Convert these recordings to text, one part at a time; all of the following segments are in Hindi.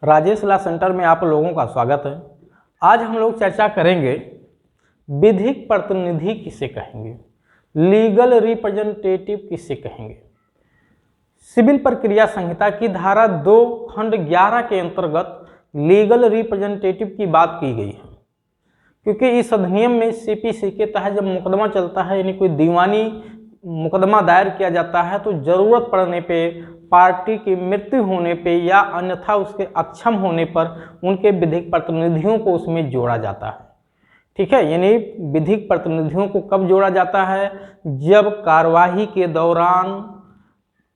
राजेश लॉ सेंटर में आप लोगों का स्वागत है। आज हम लोग चर्चा करेंगे विधिक प्रतिनिधि किसे कहेंगे, लीगल रिप्रेजेंटेटिव किसे कहेंगे। सिविल प्रक्रिया संहिता की धारा 2 खंड 11 के अंतर्गत लीगल रिप्रेजेंटेटिव की बात की गई है, क्योंकि इस अधिनियम में सीपीसी के तहत जब मुकदमा चलता है, यानी कोई दीवानी मुकदमा दायर किया जाता है, तो जरूरत पड़ने पे, पार्टी की मृत्यु होने पे या अन्यथा उसके अक्षम होने पर उनके विधिक प्रतिनिधियों को उसमें जोड़ा जाता है। ठीक है, यानी विधिक प्रतिनिधियों को कब जोड़ा जाता है? जब कार्यवाही के दौरान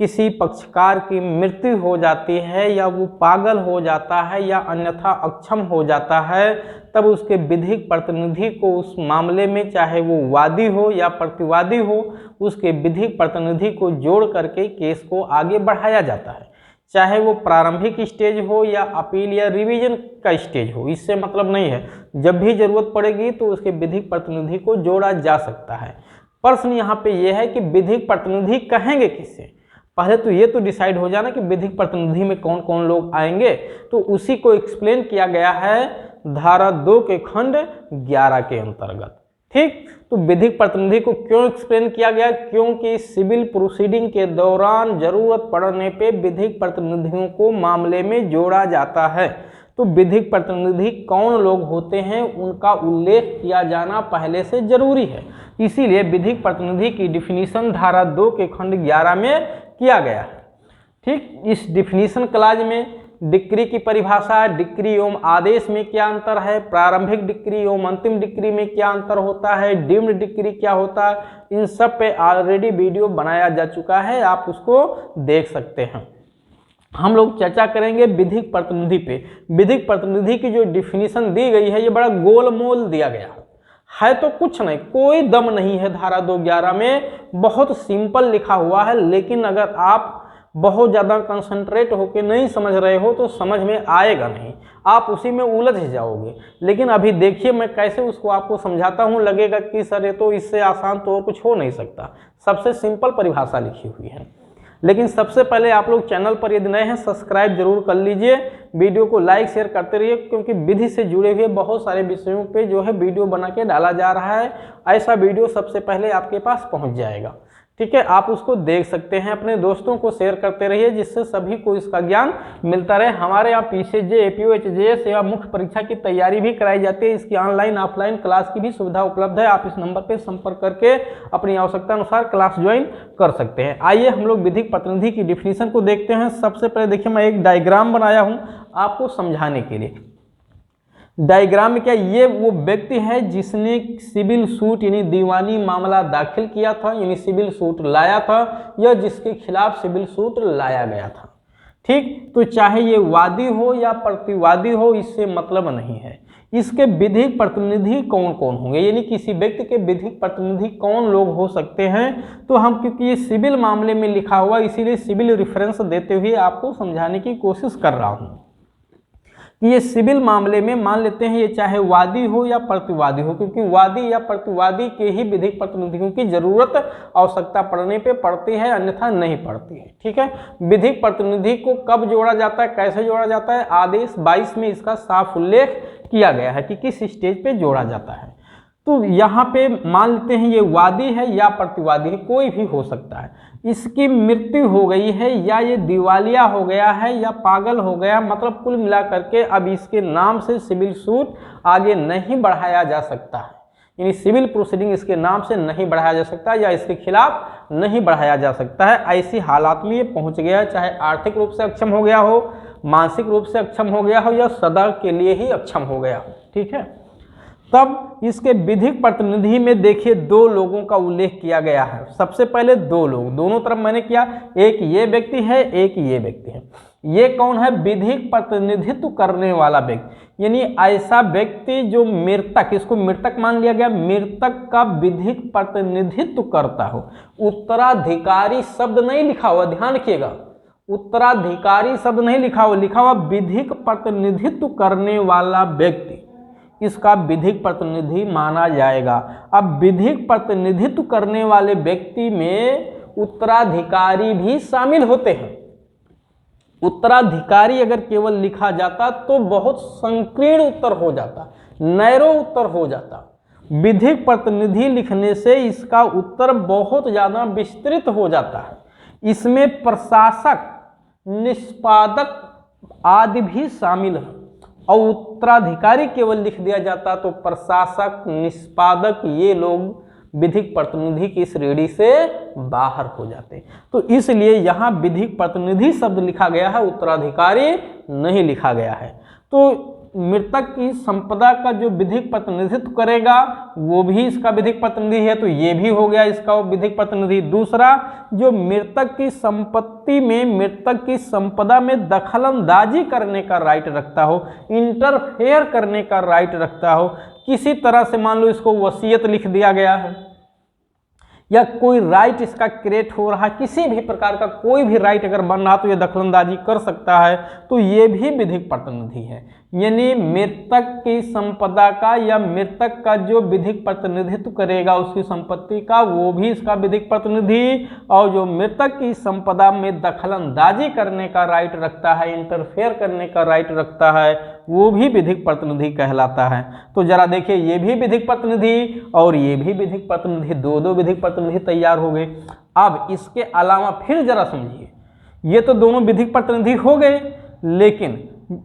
किसी पक्षकार की मृत्यु हो जाती है या वो पागल हो जाता है या अन्यथा अक्षम हो जाता है, तब उसके विधिक प्रतिनिधि को उस मामले में, चाहे वो वादी हो या प्रतिवादी हो, उसके विधिक प्रतिनिधि को जोड़ करके केस को आगे बढ़ाया जाता है। चाहे वो प्रारंभिक स्टेज हो या अपील या रिवीजन का स्टेज हो, इससे मतलब नहीं है। जब भी जरूरत पड़ेगी तो उसके विधिक प्रतिनिधि को जोड़ा जा सकता है। प्रश्न यहाँ पे यह है कि विधिक प्रतिनिधि कहेंगे किसे। पहले तो ये तो डिसाइड हो जाना कि विधिक प्रतिनिधि में कौन कौन लोग आएंगे, तो उसी को एक्सप्लेन किया गया है धारा 2 के खंड 11 के अंतर्गत। ठीक, तो विधिक प्रतिनिधि को क्यों एक्सप्लेन किया गया? क्योंकि सिविल प्रोसीडिंग के दौरान जरूरत पड़ने पे विधिक प्रतिनिधियों को मामले में जोड़ा जाता है। तो विधिक प्रतिनिधि कौन लोग होते हैं, उनका उल्लेख किया जाना पहले से जरूरी है। इसीलिए विधिक प्रतिनिधि की डिफिनीशन धारा 2 के खंड 11 में किया गया है। ठीक, इस डिफिनीशन क्लाज में डिक्री की परिभाषा, डिक्री एवं आदेश में क्या अंतर है, प्रारंभिक डिक्री एवं अंतिम डिक्री में क्या अंतर होता है, डीम्ड डिक्री क्या होता है, इन सब पे ऑलरेडी वीडियो बनाया जा चुका है, आप उसको देख सकते हैं। हम लोग चर्चा करेंगे विधिक प्रतिनिधि पे। विधिक प्रतिनिधि की जो डिफिनीशन दी गई है, ये बड़ा गोलमोल दिया गया है तो कुछ नहीं, कोई दम नहीं है। धारा 211 में बहुत सिंपल लिखा हुआ है, लेकिन अगर आप बहुत ज़्यादा कंसंट्रेट होकर नहीं समझ रहे हो तो समझ में आएगा नहीं, आप उसी में उलझ जाओगे। लेकिन अभी देखिए मैं कैसे उसको आपको समझाता हूँ, लगेगा कि सर ये तो इससे आसान तो और कुछ हो नहीं सकता। सबसे सिंपल परिभाषा लिखी हुई है। लेकिन सबसे पहले आप लोग चैनल पर यदि नए हैं सब्सक्राइब जरूर कर लीजिए, वीडियो को लाइक शेयर करते रहिए, क्योंकि विधि से जुड़े हुए बहुत सारे विषयों पे जो है वीडियो बना के डाला जा रहा है। ऐसा वीडियो सबसे पहले आपके पास पहुंच जाएगा। ठीक है, आप उसको देख सकते हैं, अपने दोस्तों को शेयर करते रहिए, जिससे सभी को इसका ज्ञान मिलता रहे। हमारे यहाँ पीसीजे, एपीओ, एचजेएस या मुख्य परीक्षा की तैयारी भी कराई जाती है। इसकी ऑनलाइन ऑफलाइन क्लास की भी सुविधा उपलब्ध है। आप इस नंबर पर संपर्क करके अपनी आवश्यकता अनुसार क्लास ज्वाइन कर सकते हैं। आइए हम लोग विधिक प्रतिनिधि की डिफिनीशन को देखते हैं। सबसे पहले देखिए, मैं एक डायग्राम बनाया हूँ आपको समझाने के लिए। डायग्राम में क्या, ये वो व्यक्ति है जिसने सिविल सूट यानी दीवानी मामला दाखिल किया था, यानी सिविल सूट लाया था, या जिसके खिलाफ सिविल सूट लाया गया था। ठीक, तो चाहे ये वादी हो या प्रतिवादी हो, इससे मतलब नहीं है। इसके विधिक प्रतिनिधि कौन कौन होंगे, यानी किसी व्यक्ति के विधिक प्रतिनिधि कौन लोग हो सकते हैं, तो हम क्योंकि ये सिविल मामले में लिखा हुआ, इसीलिए सिविल रेफरेंस देते हुए आपको समझाने की कोशिश कर रहा हूँ कि ये सिविल मामले में मान लेते हैं ये चाहे वादी हो या प्रतिवादी हो, क्योंकि वादी या प्रतिवादी के ही विधिक प्रतिनिधियों की जरूरत आवश्यकता पड़ने पे पड़ती है, अन्यथा नहीं पड़ती है। ठीक है, विधिक प्रतिनिधि को कब जोड़ा जाता है, कैसे जोड़ा जाता है, आदेश 22 में इसका साफ उल्लेख किया गया है कि किस स्टेज पे जोड़ा जाता है। तो यहाँ पे मान लेते हैं ये वादी है या प्रतिवादी है, कोई भी हो सकता है। इसकी मृत्यु हो गई है या ये दिवालिया हो गया है या पागल हो गया, मतलब कुल मिला करके अब इसके नाम से सिविल सूट आगे नहीं बढ़ाया जा सकता है, यानी सिविल प्रोसीडिंग इसके नाम से नहीं बढ़ाया जा सकता या इसके खिलाफ नहीं बढ़ाया जा सकता है। ऐसी हालात में ये पहुंच गया है, चाहे आर्थिक रूप से अक्षम हो गया हो, मानसिक रूप से अक्षम हो गया हो या सदा के लिए ही अक्षम हो गया हो। ठीक है, तब इसके विधिक प्रतिनिधि में देखिए 2 लोगों का उल्लेख किया गया है। सबसे पहले 2 लोग, दोनों तरफ मैंने किया, एक ये व्यक्ति है, एक ये व्यक्ति है। ये कौन है? विधिक प्रतिनिधित्व करने वाला व्यक्ति, यानी ऐसा व्यक्ति जो मृतक, इसको मृतक मान लिया गया, मृतक का विधिक प्रतिनिधित्व करता हो। उत्तराधिकारी शब्द नहीं लिखा हुआ, ध्यान रखिएगा, उत्तराधिकारी शब्द नहीं लिखा हुआ, लिखा हुआ विधिक प्रतिनिधित्व करने वाला व्यक्ति, इसका विधिक प्रतिनिधि माना जाएगा। अब विधिक प्रतिनिधित्व करने वाले व्यक्ति में उत्तराधिकारी भी शामिल होते हैं। उत्तराधिकारी अगर केवल लिखा जाता तो बहुत संकीर्ण उत्तर हो जाता, नैरो उत्तर हो जाता। विधिक प्रतिनिधि लिखने से इसका उत्तर बहुत ज़्यादा विस्तृत हो जाता है। इसमें प्रशासक, निष्पादक आदि भी शामिल है, और उत्तराधिकारी केवल लिख दिया जाता तो प्रशासक, निष्पादक ये लोग विधिक प्रतिनिधि की श्रेणी से बाहर हो जाते। तो इसलिए यहाँ विधिक प्रतिनिधि शब्द लिखा गया है, उत्तराधिकारी नहीं लिखा गया है। तो मृतक की संपदा का जो विधिक प्रतिनिधित्व करेगा वो भी इसका विधिक प्रतिनिधि है, तो ये भी हो गया इसका विधिक प्रतिनिधि। दूसरा, जो मृतक की संपत्ति में, मृतक की संपदा में दखलंदाजी करने का राइट रखता हो, इंटरफेयर करने का राइट रखता हो, किसी तरह से मान लो इसको वसीयत लिख दिया गया है या कोई राइट इसका क्रिएट हो रहा है, किसी भी प्रकार का कोई भी राइट अगर बन रहा तो ये दखलंदाजी कर सकता है, तो ये भी विधिक प्रतिनिधि है। यानी मृतक की संपदा का या मृतक का जो विधिक प्रतिनिधित्व करेगा उसकी संपत्ति का, वो भी इसका विधिक प्रतिनिधि, और जो मृतक की संपदा में दखलंदाजी करने का राइट रखता है, इंटरफेयर करने का राइट रखता है, वो भी विधिक प्रतिनिधि कहलाता है। तो जरा देखिए, ये भी विधिक प्रतिनिधि और ये भी विधिक प्रतिनिधि, दो विधिक प्रतिनिधि तैयार हो गए। अब इसके अलावा फिर जरा समझिए, ये तो दोनों विधिक प्रतिनिधि हो गए, लेकिन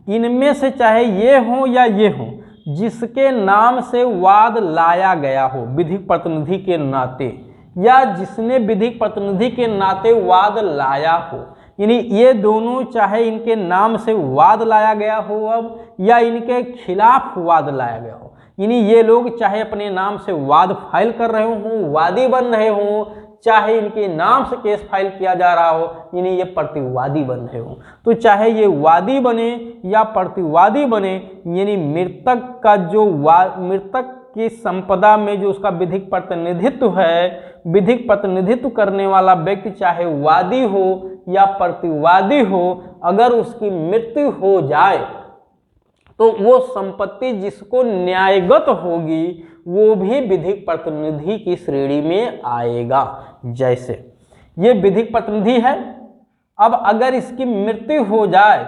इनमें से चाहे ये हो या ये हो, जिसके नाम से वाद लाया गया हो विधिक प्रतिनिधि के नाते, या जिसने विधिक प्रतिनिधि के नाते वाद लाया हो, यानी ये दोनों चाहे इनके नाम से वाद लाया गया हो अब, या इनके खिलाफ वाद लाया गया हो, यानी ये लोग चाहे अपने नाम से वाद फाइल कर रहे हों, वादी बन रहे हों, चाहे इनके नाम से केस फाइल किया जा रहा हो, यानी ये प्रतिवादी बन रहे हो। तो चाहे ये वादी बने या प्रतिवादी बने, यानी मृतक का जो मृतक की संपदा में जो उसका विधिक प्रतिनिधित्व है, विधिक प्रतिनिधित्व करने वाला व्यक्ति चाहे वादी हो या प्रतिवादी हो, अगर उसकी मृत्यु हो जाए तो वो संपत्ति जिसको न्यायगत होगी वो भी विधिक प्रतिनिधि की श्रेणी में आएगा। जैसे ये विधिक प्रतिनिधि है, अब अगर इसकी मृत्यु हो जाए,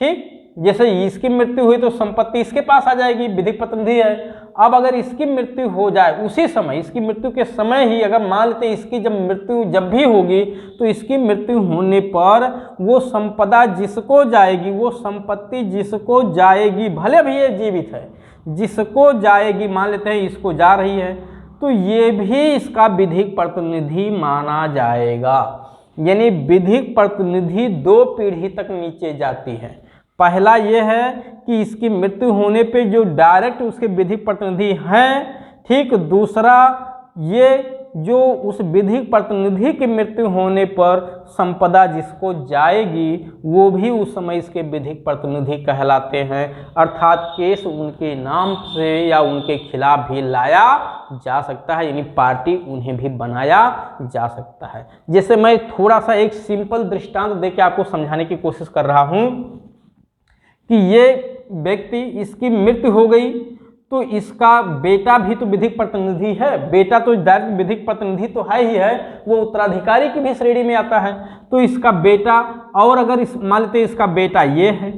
ठीक, जैसे इसकी मृत्यु हुई तो संपत्ति इसके पास आ जाएगी, विधिक प्रतिनिधि है। अब अगर इसकी मृत्यु हो जाए उसी समय, इसकी मृत्यु के समय ही अगर मान लेते इसकी जब मृत्यु जब भी होगी तो इसकी मृत्यु होने पर वो संपदा जिसको जाएगी, वो संपत्ति जिसको जाएगी, भले भी ये जीवित है, जिसको जाएगी, मान लेते हैं इसको जा रही है, तो ये भी इसका विधिक प्रतिनिधि माना जाएगा। यानी विधिक प्रतिनिधि दो पीढ़ी तक नीचे जाती है। पहला ये है कि इसकी मृत्यु होने पे जो डायरेक्ट उसके विधिक प्रतिनिधि हैं, ठीक। दूसरा ये जो उस विधिक प्रतिनिधि की मृत्यु होने पर संपदा जिसको जाएगी वो भी उस समय इसके विधिक प्रतिनिधि कहलाते हैं, अर्थात केस उनके नाम से या उनके खिलाफ भी लाया जा सकता है, यानी पार्टी उन्हें भी बनाया जा सकता है। जैसे मैं थोड़ा सा एक सिंपल दृष्टांत देके आपको समझाने की कोशिश कर रहा हूँ कि ये व्यक्ति, इसकी मृत्यु हो गई तो इसका बेटा भी तो विधिक प्रतिनिधि है, बेटा तो डायरेक्ट विधिक प्रतिनिधि तो है ही है, वो उत्तराधिकारी की भी श्रेणी में आता है। तो इसका बेटा, और अगर इस मान लेते इसका बेटा ये है,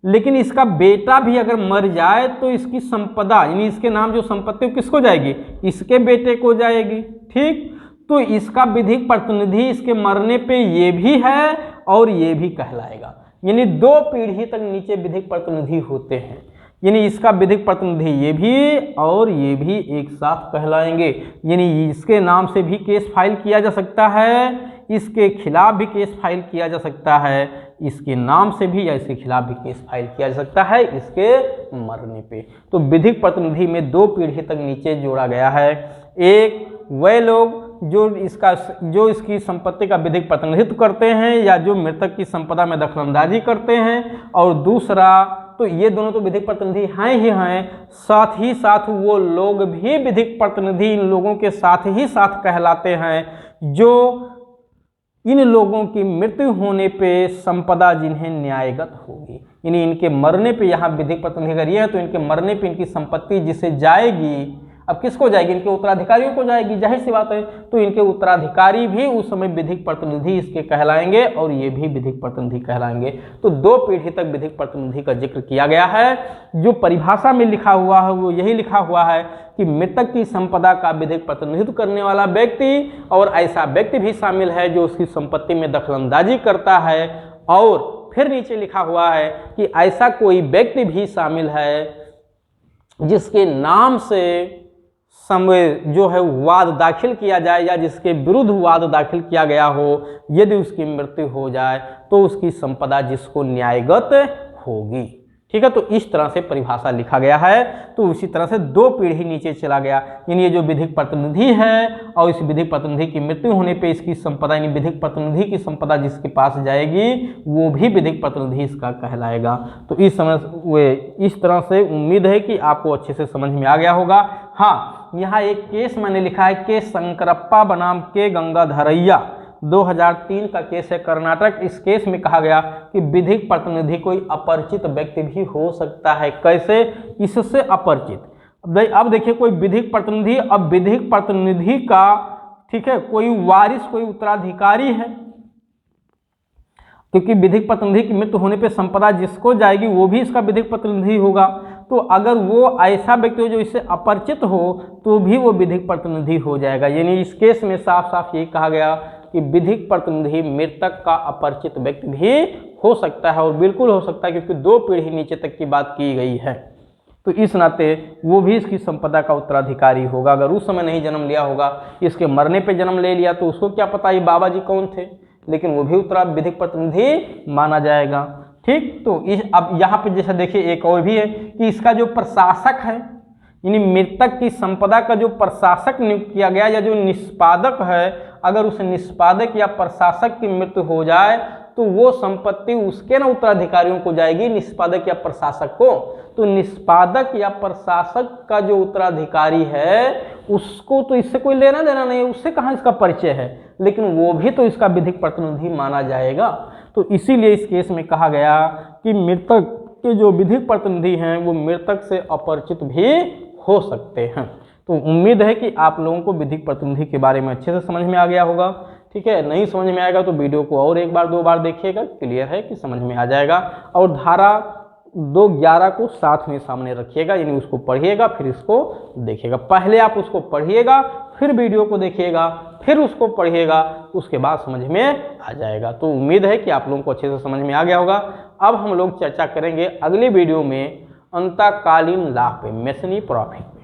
लेकिन इसका बेटा भी अगर मर जाए तो इसकी संपदा, यानी इसके नाम जो संपत्ति किसको जाएगी, इसके बेटे को जाएगी, ठीक। तो इसका विधिक प्रतिनिधि इसके मरने पे ये भी है और ये भी कहलाएगा, यानी दो पीढ़ी तक नीचे विधिक प्रतिनिधि होते हैं। यानी इसका विधिक प्रतिनिधि ये भी और ये भी एक साथ कहलाएंगे, यानी इसके नाम से भी केस फाइल किया जा सकता है, इसके खिलाफ भी केस फाइल किया जा सकता है, इसके नाम से भी या इसके खिलाफ भी केस फाइल किया जा सकता है इसके मरने पे। तो विधिक प्रतिनिधि में दो पीढ़ी तक नीचे जोड़ा गया है। एक वह लोग जो इसकी संपत्ति का विधिक प्रतिनिधित्व करते हैं या जो मृतक की संपदा में दखलंदाजी करते हैं, और दूसरा तो ये दोनों तो विधिक प्रतिनिधि हैं ही हैं, साथ ही साथ वो लोग भी विधिक प्रतिनिधि इन लोगों के साथ ही साथ कहलाते हैं जो इन लोगों की मृत्यु होने पे संपदा जिन्हें न्यायगत होगी, यानी इनके मरने पे, यहाँ विधिक प्रतिनिधि अगर ये है तो इनके मरने पे इनकी संपत्ति जिसे जाएगी, अब किसको जाएगी, इनके उत्तराधिकारियों को जाएगी, जाहिर सी बात है। तो इनके उत्तराधिकारी भी उस समय विधिक प्रतिनिधि इसके कहलाएंगे और ये भी विधिक प्रतिनिधि कहलाएंगे। तो 2 पीढ़ी तक विधिक प्रतिनिधि का जिक्र किया गया है। जो परिभाषा में लिखा हुआ है वो यही लिखा हुआ है कि मृतक की संपदा का विधिक प्रतिनिधित्व करने वाला व्यक्ति, और ऐसा व्यक्ति भी शामिल है जो उसकी संपत्ति में दखलंदाजी करता है, और फिर नीचे लिखा हुआ है कि ऐसा कोई व्यक्ति भी शामिल है जिसके नाम से जो है वाद दाखिल किया जाए या जिसके विरुद्ध वाद दाखिल किया गया हो, यदि उसकी मृत्यु हो जाए तो उसकी संपदा जिसको न्यायगत होगी। ठीक है, तो इस तरह से परिभाषा लिखा गया है। तो उसी तरह से 2 पीढ़ी नीचे चला गया, यानी ये जो विधिक प्रतिनिधि है और इस विधिक प्रतिनिधि की मृत्यु होने पे इसकी संपदा, यानी विधिक प्रतिनिधि की संपदा जिसके पास जाएगी वो भी विधिक प्रतिनिधि इसका कहलाएगा। तो इस तरह से उम्मीद है कि आपको अच्छे से समझ में आ गया होगा। हाँ, यहाँ एक केस मैंने लिखा है के शंकरप्पा बनाम के गंगाधरैया, 2003 का केस है, कर्नाटक। इस केस में कहा गया कि विधिक प्रतिनिधि कोई अपरिचित व्यक्ति भी हो सकता है। कैसे? इससे अपरिचित। अब देखिए कोई विधिक प्रतिनिधि, अब विधिक प्रतिनिधि का, ठीक है, कोई वारिस, कोई उत्तराधिकारी है, क्योंकि विधिक प्रतिनिधि की मृत्यु होने पे संपदा जिसको जाएगी वो भी इसका विधिक प्रतिनिधि होगा। तो अगर वो ऐसा व्यक्ति हो जो इससे अपरिचित हो तो भी वो विधिक प्रतिनिधि हो जाएगा। यानी इस केस में साफ साफ यही कहा गया कि विधिक प्रतिनिधि मृतक का अपरिचित व्यक्ति भी हो सकता है, और बिल्कुल हो सकता है क्योंकि 2 पीढ़ी नीचे तक की बात की गई है। तो इस नाते वो भी इसकी संपदा का उत्तराधिकारी होगा। अगर उस समय नहीं जन्म लिया होगा, इसके मरने पे जन्म ले लिया, तो उसको क्या पता ये बाबा जी कौन थे, लेकिन वो भी विधिक प्रतिनिधि माना जाएगा। ठीक, तो अब यहाँ पे जैसे देखिए एक और भी है कि इसका जो प्रशासक है, यानी मृतक की संपदा का जो प्रशासक नियुक्त किया गया या जो निष्पादक है, अगर उस निष्पादक या प्रशासक की मृत्यु हो जाए तो वो संपत्ति उसके ना उत्तराधिकारियों को जाएगी, निष्पादक या प्रशासक को। तो निष्पादक या प्रशासक का जो उत्तराधिकारी है उसको तो इससे कोई लेना देना नहीं है, उससे कहाँ इसका परिचय है, लेकिन वो भी तो इसका विधिक प्रतिनिधि माना जाएगा। तो इसीलिए इस केस में कहा गया कि मृतक के जो विधिक प्रतिनिधि हैं वो मृतक से अपरिचित भी हो सकते हैं। तो उम्मीद है कि आप लोगों को विधिक प्रतिनिधि के बारे में अच्छे से समझ में आ गया होगा। ठीक है, नहीं समझ में आएगा तो वीडियो को और 1 बार 2 बार देखिएगा, क्लियर है कि समझ में आ जाएगा। और धारा 211 को साथ में सामने रखिएगा, यानी उसको पढ़िएगा फिर इसको देखिएगा। पहले आप उसको पढ़िएगा, फिर वीडियो को देखिएगा, फिर उसको पढ़िएगा, उसके बाद समझ में आ जाएगा। तो उम्मीद है कि आप लोगों को अच्छे से समझ में आ गया होगा। अब हम लोग चर्चा करेंगे अगले वीडियो में अंतःकालीन लाभ पे, मेसनी प्रॉफिट।